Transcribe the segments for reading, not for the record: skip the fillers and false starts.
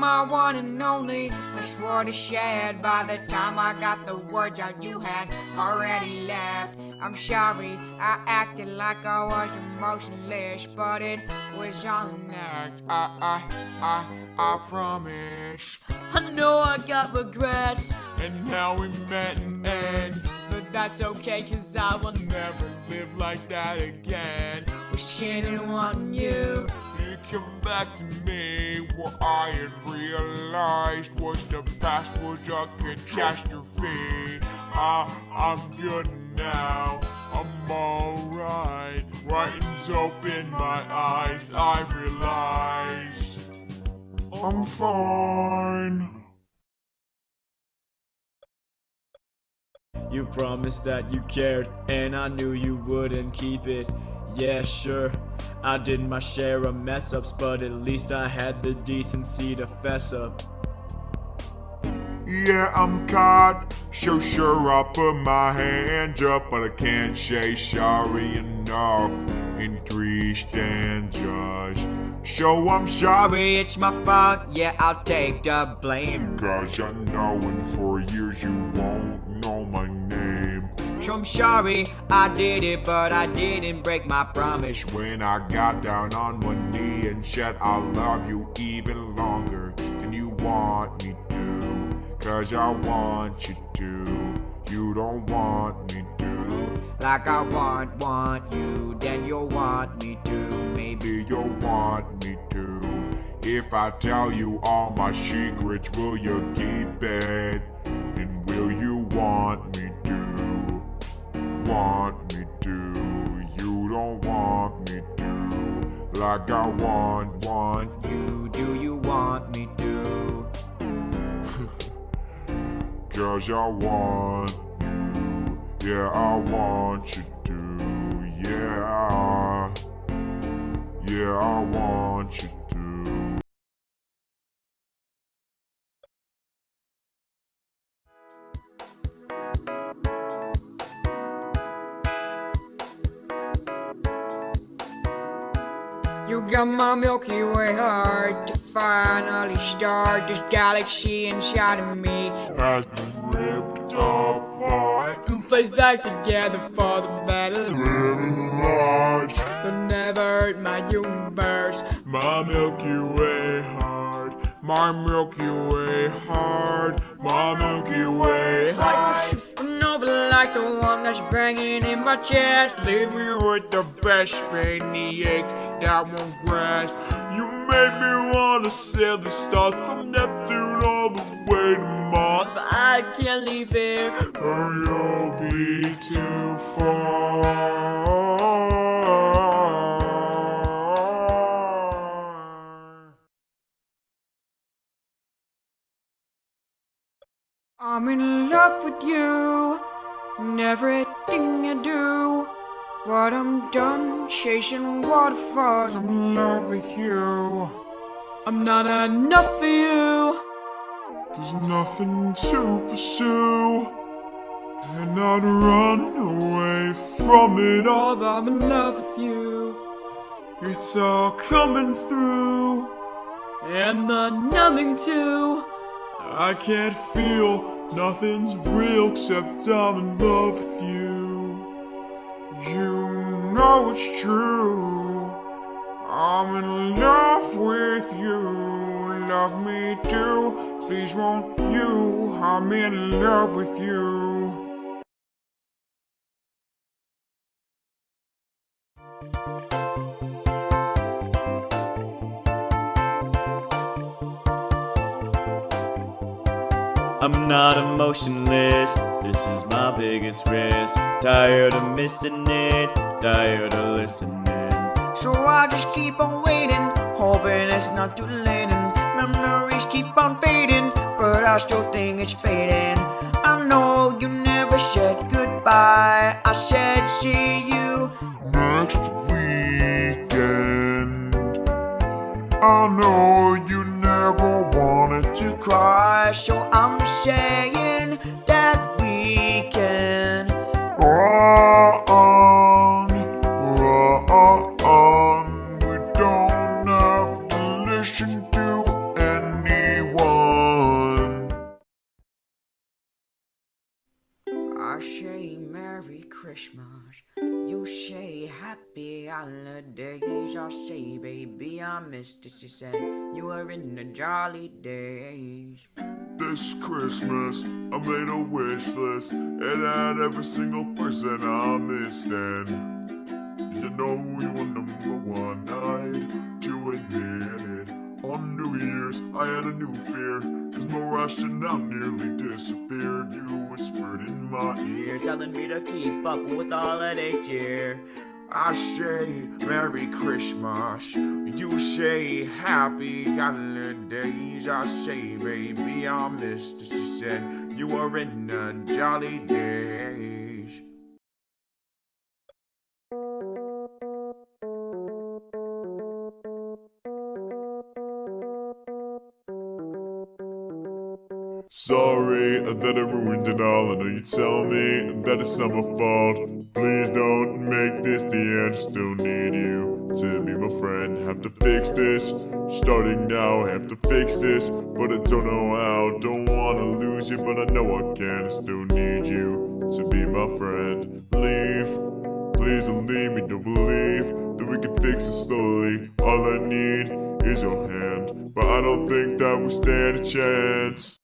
my one and only. I swore to shed. By the time I got the words out, you had already left. I'm sorry, I acted like I was emotionless, but it was all an act. I promise. I know I got regrets, and now we met an end. But that's okay, cause I will never live like that again. Wishing it on you. You come back to me. What I had realized was the past was a catastrophe. I'm good now. I'm alright. Writing's opened my eyes. I realized I'm fine. You promised that you cared, and I knew you wouldn't keep it. Yeah, sure, I did my share of mess-ups, but at least I had the decency to fess up. Yeah, I'm caught. So sure, I'll put my hands up, but I can't say sorry enough in 3 stanzas. So I'm sorry, It's my fault, yeah, I'll take the blame. cause I know in 4 years you won't know my name. So I'm sorry, I did it, but I didn't break my promise. When I got down on one knee and said I love you even longer than you want me to. Cause I want you to, you don't want me to. Like I want you, then you'll want me to. Maybe You'll want me to. If I tell you all my secrets, will you keep it? And will you want me to? Want me to? You don't want me to. Like I want you, do you want me to? Cause I want you. Yeah, I want you to. Yeah, I want you to. You got my Milky Way heart to finally start this galaxy inside of me. Has been ripped apart. And placed back together for the better. Living large. They'll never hurt my universe. My Milky Way heart. My Milky Way heart. My Milky Way Like a heart. supernova, like the one that's banging in my chest. Leave me with the best pain, the ache that won't rest. You made me wanna sail the stars from Neptune all the way to Mars. But I can't leave here. Or you'll be too far. I'm in love with you, and everything I do. But I'm done chasing waterfalls. I'm in love with you. I'm not enough for you. There's nothing to pursue. And I'd run away from it all. But I'm in love with you. It's all coming through. And the numbing too. I can't feel, nothing's real except I'm in love with you. You know it's true. I'm in love with you. Love me too. Please won't you? I'm in love with you. I'm not emotionless, this is my biggest risk. Tired of missing it, tired of listening. So I just keep on waiting, hoping it's not too late. And memories keep on fading, but I still think it's fading. I know you never said goodbye. I said see you Next weekend. I know you never wanted to cry, so I'm saying that we can run. We don't have to listen to any I say Merry Christmas, you say Happy Holidays. I say, baby, I missed it. You said you were in the jolly days. This Christmas, I made a wish list and had every single person I missed. And you know you were number one, I'd to admit it. On New Year's, I had a new fear, cause Mariah now nearly disappeared. You whispered in my ear, telling me to keep up with the holiday cheer. I say Merry Christmas, you say Happy Holidays. I say, baby, I missed it. She said you were in the jolly days. Sorry that I ruined it all. I know you tell me that it's not my fault. Please don't make this the end. Still need you to be my friend. Have to fix this. Starting now, have to fix this, but I don't know how. Don't wanna lose you, but I know I can. I still need you to be my friend. Leave, please don't leave me. Don't believe that we can fix it slowly. All I need is your hand, but I don't think that we stand a chance.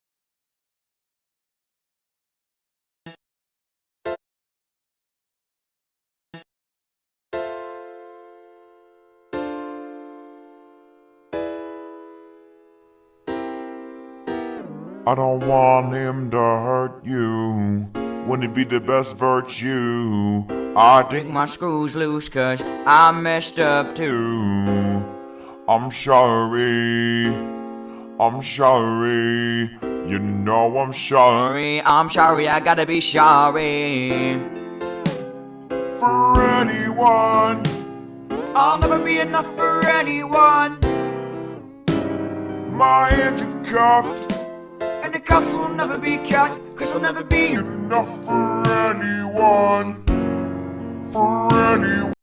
I don't want him to hurt you. Wouldn't it be the best virtue? I Think my screw's loose cause I messed up too. I'm sorry. I'm sorry. You know I'm sorry. I'm sorry, I gotta be sorry. For anyone, I'll never be enough for anyone. my hands are cuffed. And the cuffs will never be cut, cause I'll never be Enough for anyone. For anyone.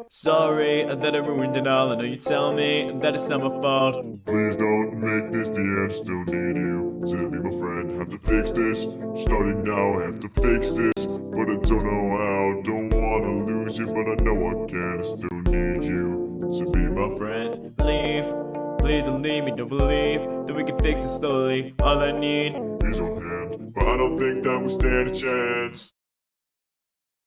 Sorry that I ruined it all. I know you tell me that it's not my fault. Please don't make this the end. Still need you to be my friend. Have to fix this. Starting now, have to fix this, but I don't know how. Don't wanna lose you, but I know I can. I still need you to be my friend. Friend, leave. Please don't leave me. Don't believe that we can fix it slowly. All I need Is your hand, but I don't think that we stand a chance.